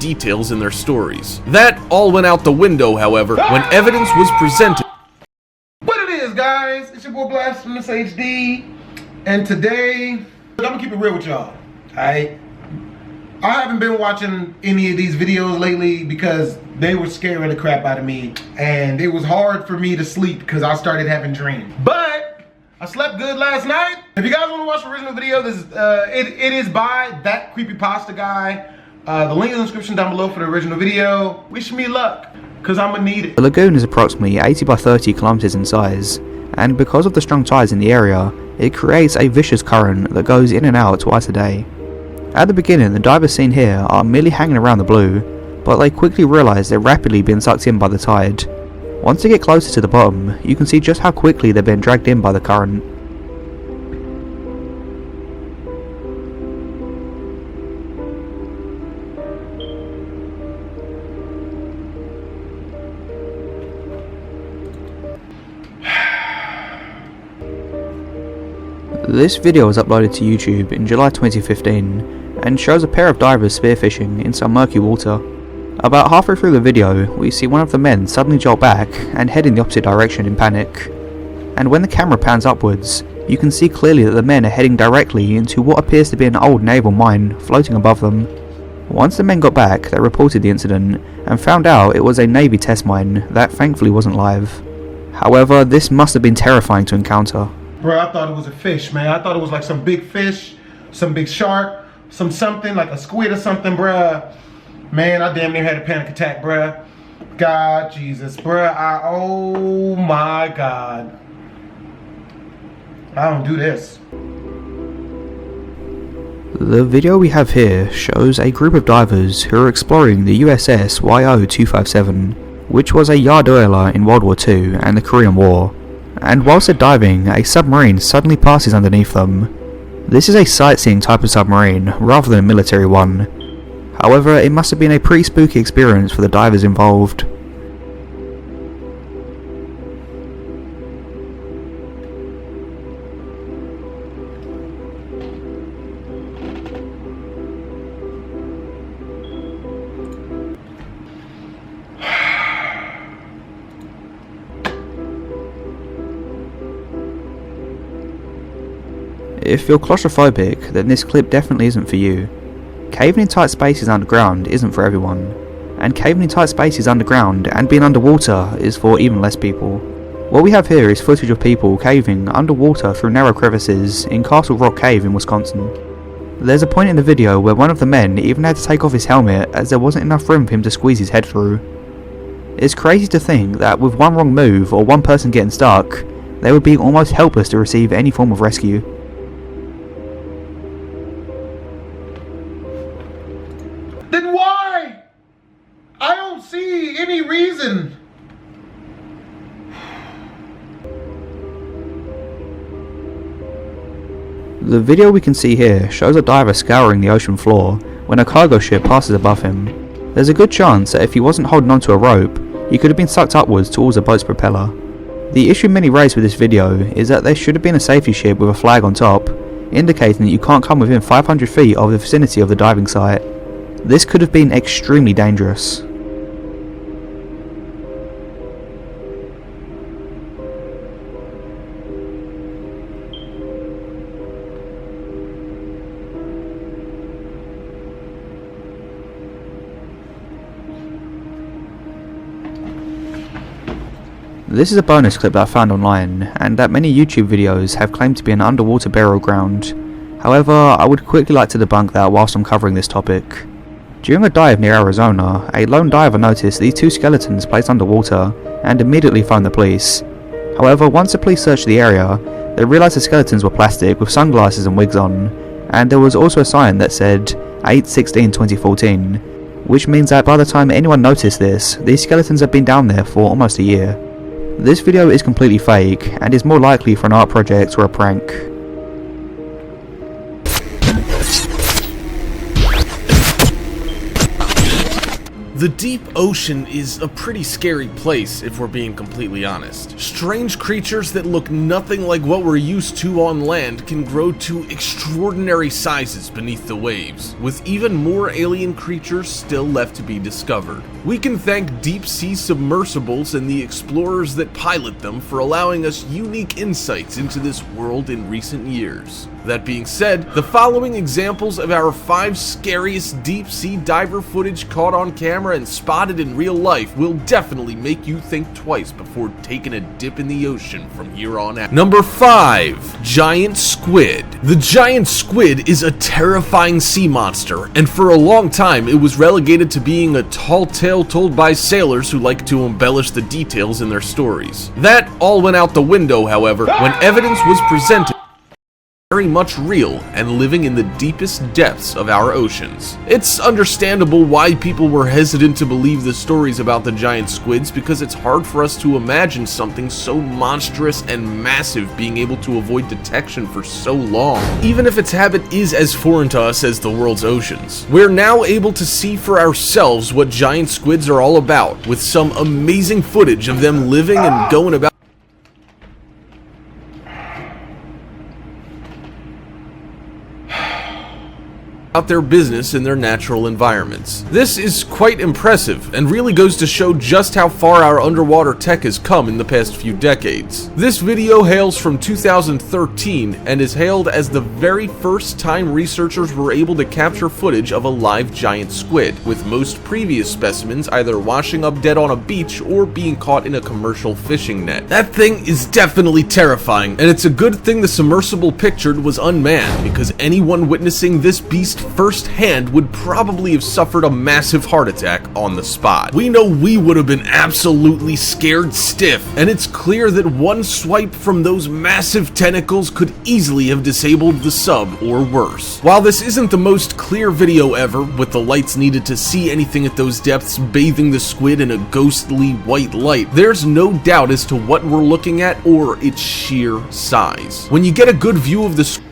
details in their stories. That all went out the window, however, when evidence was presented. What it is, guys? It's your boy Blastphamoushd, and today I'm gonna keep it real with y'all. Alright? I haven't been watching any of these videos lately because they were scaring the crap out of me, and it was hard for me to sleep because I started having dreams. But I slept good last night. If you guys want to watch the original video, this is it is by that creepypasta guy. The link in the description down below for the original video. Wish me luck, because I'm gonna need it. The lagoon is approximately 80 by 30 kilometers in size, and because of the strong tides in the area, it creates a vicious current that goes in and out twice a day. At the beginning, the divers seen here are merely hanging around the blue, but they quickly realise they're rapidly being sucked in by the tide. Once they get closer to the bottom, you can see just how quickly they're being dragged in by the current. This video was uploaded to YouTube in July 2015 and shows a pair of divers spearfishing in some murky water. About halfway through the video, we see one of the men suddenly jolt back and head in the opposite direction in panic. And when the camera pans upwards, you can see clearly that the men are heading directly into what appears to be an old naval mine floating above them. Once the men got back, they reported the incident and found out it was a Navy test mine that thankfully wasn't live. However, this must have been terrifying to encounter. Bro, I thought it was a fish, man. I thought it was like some big fish, some big shark, something like a squid or something, bruh. Man, I damn near had a panic attack, bruh. God, Jesus, bruh. Oh my God. I don't do this. The video we have here shows a group of divers who are exploring the USS YO-257, which was a yard oiler in World War II and the Korean War. And whilst they're diving, a submarine suddenly passes underneath them. This is a sightseeing type of submarine, rather than a military one. However, it must have been a pretty spooky experience for the divers involved. If you're claustrophobic, then this clip definitely isn't for you. Caving in tight spaces underground isn't for everyone, and caving in tight spaces underground and being underwater is for even less people. What we have here is footage of people caving underwater through narrow crevices in Castle Rock Cave in Wisconsin. There's a point in the video where one of the men even had to take off his helmet as there wasn't enough room for him to squeeze his head through. It's crazy to think that with one wrong move or one person getting stuck, they would be almost helpless to receive any form of rescue. Then why? I don't see any reason. The video we can see here shows a diver scouring the ocean floor when a cargo ship passes above him. There's a good chance that if he wasn't holding onto a rope, he could have been sucked upwards towards the boat's propeller. The issue many raise with this video is that there should have been a safety ship with a flag on top, indicating that you can't come within 500 feet of the vicinity of the diving site. This could have been extremely dangerous. This is a bonus clip that I found online, and that many YouTube videos have claimed to be an underwater burial ground. However, I would quickly like to debunk that whilst I'm covering this topic. During a dive near Arizona, a lone diver noticed these two skeletons placed underwater and immediately phoned the police. However, once the police searched the area, they realised the skeletons were plastic with sunglasses and wigs on, and there was also a sign that said 8/16/2014, which means that by the time anyone noticed this, these skeletons had been down there for almost a year. This video is completely fake and is more likely for an art project or a prank. The deep ocean is a pretty scary place if we're being completely honest. Strange creatures that look nothing like what we're used to on land can grow to extraordinary sizes beneath the waves, with even more alien creatures still left to be discovered. We can thank deep-sea submersibles and the explorers that pilot them for allowing us unique insights into this world in recent years. That being said, the following examples of our 5 scariest deep-sea diver footage caught on camera and spotted in real life will definitely make you think twice before taking a dip in the ocean from here on out. Number 5. Giant Squid. The giant squid is a terrifying sea monster, and for a long time it was relegated to being a tall tale told by sailors who like to embellish the details in their stories. That all went out the window, however, when evidence was presented very much real and living in the deepest depths of our oceans. It's understandable why people were hesitant to believe the stories about the giant squids, because it's hard for us to imagine something so monstrous and massive being able to avoid detection for so long, even if its habit is as foreign to us as the world's oceans. We're now able to see for ourselves what giant squids are all about, with some amazing footage of them living and going about their business in their natural environments. This is quite impressive and really goes to show just how far our underwater tech has come in the past few decades. This video hails from 2013 and is hailed as the very first time researchers were able to capture footage of a live giant squid, with most previous specimens either washing up dead on a beach or being caught in a commercial fishing net. That thing is definitely terrifying, and it's a good thing the submersible pictured was unmanned, because anyone witnessing this beast firsthand would probably have suffered a massive heart attack on the spot. We know we would have been absolutely scared stiff, and it's clear that one swipe from those massive tentacles could easily have disabled the sub or worse. While this isn't the most clear video ever, with the lights needed to see anything at those depths bathing the squid in a ghostly white light, there's no doubt as to what we're looking at or its sheer size. When you get a good view of the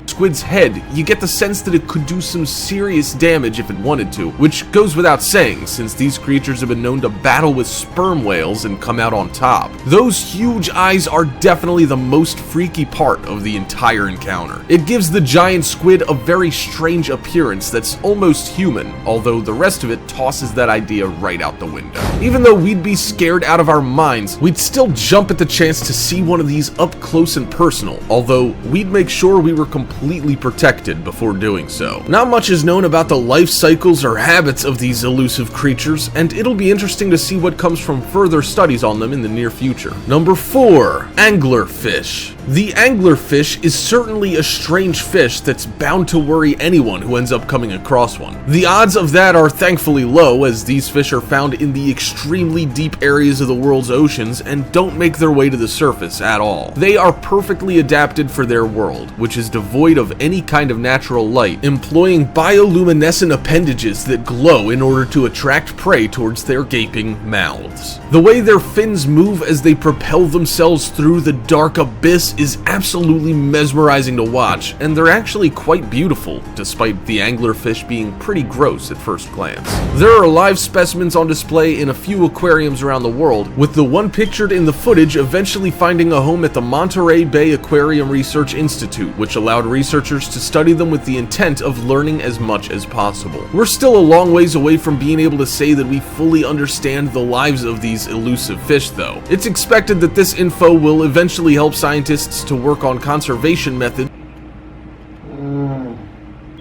squid's head, you get the sense that it could do some serious damage if it wanted to, which goes without saying since these creatures have been known to battle with sperm whales and come out on top. Those huge eyes are definitely the most freaky part of the entire encounter. It gives the giant squid a very strange appearance that's almost human, although the rest of it tosses that idea right out the window. Even though we'd be scared out of our minds, we'd still jump at the chance to see one of these up close and personal, although we'd make sure we were completely protected before doing so. Not much is known about the life cycles or habits of these elusive creatures, and it'll be interesting to see what comes from further studies on them in the near future. Number 4. Anglerfish. The anglerfish is certainly a strange fish that's bound to worry anyone who ends up coming across one. The odds of that are thankfully low, as these fish are found in the extremely deep areas of the world's oceans and don't make their way to the surface at all. They are perfectly adapted for their world, which is devoid of any kind of natural light, employing bioluminescent appendages that glow in order to attract prey towards their gaping mouths. The way their fins move as they propel themselves through the dark abyss is absolutely mesmerizing to watch, and they're actually quite beautiful, despite the anglerfish being pretty gross at first glance. There are live specimens on display in a few aquariums around the world, with the one pictured in the footage eventually finding a home at the Monterey Bay Aquarium Research Institute, which allowed researchers to study them with the intent of learning as much as possible. We're still a long ways away from being able to say that we fully understand the lives of these elusive fish, though. It's expected that this info will eventually help scientists to work on conservation methods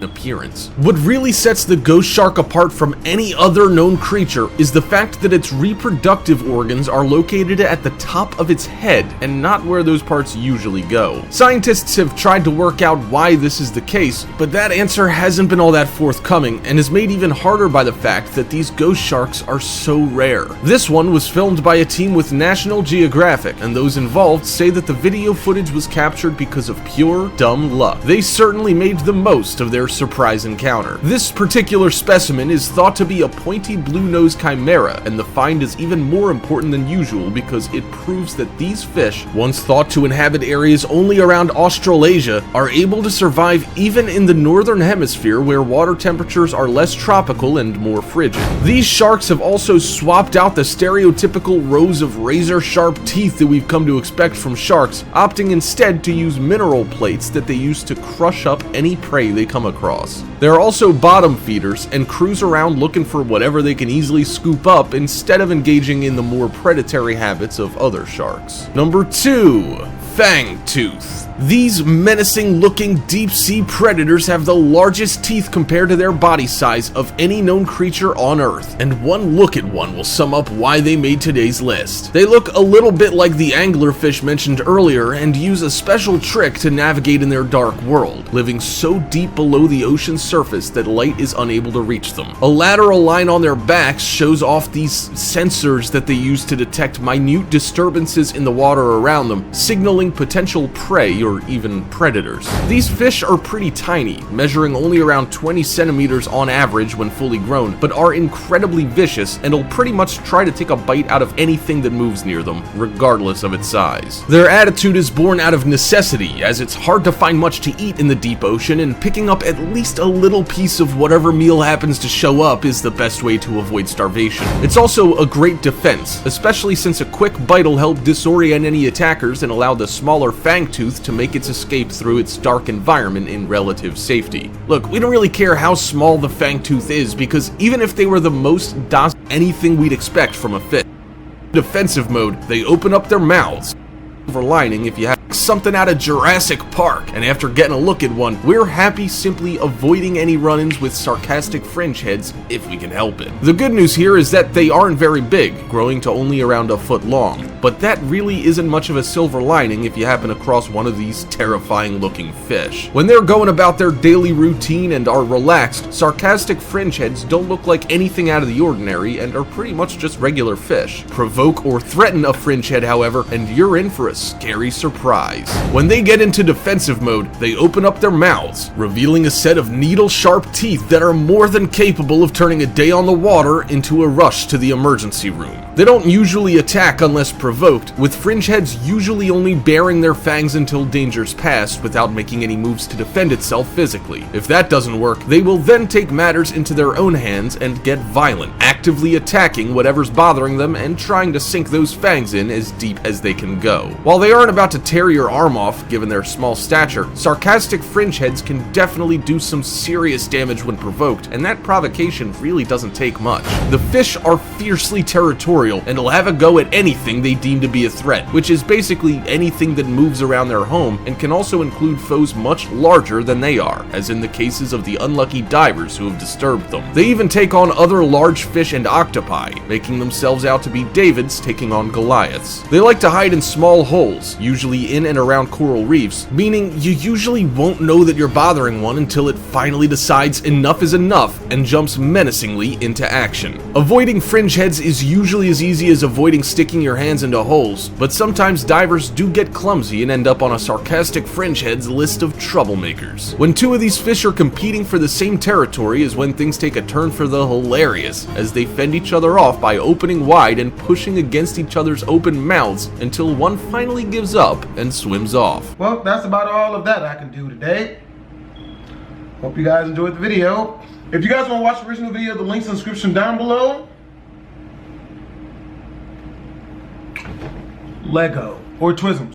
appearance. What really sets the ghost shark apart from any other known creature is the fact that its reproductive organs are located at the top of its head and not where those parts usually go. Scientists have tried to work out why this is the case, but that answer hasn't been all that forthcoming and is made even harder by the fact that these ghost sharks are so rare. This one was filmed by a team with National Geographic, and those involved say that the video footage was captured because of pure dumb luck. They certainly made the most of their surprise encounter. This particular specimen is thought to be a pointy blue-nosed chimera, and the find is even more important than usual because it proves that these fish, once thought to inhabit areas only around Australasia, are able to survive even in the northern hemisphere where water temperatures are less tropical and more frigid. These sharks have also swapped out the stereotypical rows of razor-sharp teeth that we've come to expect from sharks, opting instead to use mineral plates that they use to crush up any prey they come across. They're also bottom feeders and cruise around looking for whatever they can easily scoop up instead of engaging in the more predatory habits of other sharks. Number 2. FANGTOOTH. These menacing-looking deep-sea predators have the largest teeth compared to their body size of any known creature on Earth, and one look at one will sum up why they made today's list. They look a little bit like the anglerfish mentioned earlier and use a special trick to navigate in their dark world, living so deep below the ocean's surface that light is unable to reach them. A lateral line on their backs shows off these sensors that they use to detect minute disturbances in the water around them, signaling potential prey or even predators. These fish are pretty tiny, measuring only around 20 centimeters on average when fully grown, but are incredibly vicious and will pretty much try to take a bite out of anything that moves near them, regardless of its size. Their attitude is born out of necessity, as it's hard to find much to eat in the deep ocean, and picking up at least a little piece of whatever meal happens to show up is the best way to avoid starvation. It's also a great defense, especially since a quick bite will help disorient any attackers and allow the smaller fangtooth to make its escape through its dark environment in relative safety. Look, we don't really care how small the fangtooth is, because even if they were the most docile anything we'd expect from a fish, in defensive mode, they open up their mouths. Silver lining if you have something out of Jurassic Park, and after getting a look at one, we're happy simply avoiding any run-ins with sarcastic fringe heads if we can help it. The good news here is that they aren't very big, growing to only around a foot long, but that really isn't much of a silver lining if you happen across one of these terrifying looking fish. When they're going about their daily routine and are relaxed, sarcastic fringe heads don't look like anything out of the ordinary and are pretty much just regular fish. Provoke or threaten a fringe head, however, and you're in for a scary surprise. When they get into defensive mode, they open up their mouths, revealing a set of needle-sharp teeth that are more than capable of turning a day on the water into a rush to the emergency room. They don't usually attack unless provoked, with fringe heads usually only baring their fangs until danger's past without making any moves to defend itself physically. If that doesn't work, they will then take matters into their own hands and get violent, actively attacking whatever's bothering them and trying to sink those fangs in as deep as they can go. While they aren't about to tear your arm off, given their small stature, sarcastic fringe heads can definitely do some serious damage when provoked, and that provocation really doesn't take much. The fish are fiercely territorial and will have a go at anything they deem to be a threat, which is basically anything that moves around their home, and can also include foes much larger than they are, as in the cases of the unlucky divers who have disturbed them. They even take on other large fish and octopi, making themselves out to be Davids taking on Goliaths. They like to hide in small holes, usually in and around coral reefs, meaning you usually won't know that you're bothering one until it finally decides enough is enough and jumps menacingly into action. Avoiding fringe heads is usually as easy as avoiding sticking your hands into holes, but sometimes divers do get clumsy and end up on a sarcastic fringe head's list of troublemakers. When two of these fish are competing for the same territory is when things take a turn for the hilarious, as they fend each other off by opening wide and pushing against each other's open mouths until one finally gives up and swims off. Well, that's about all of that I can do today. Hope you guys enjoyed the video. If you guys want to watch the original video, the link's in the description down below. Lego or Twisms.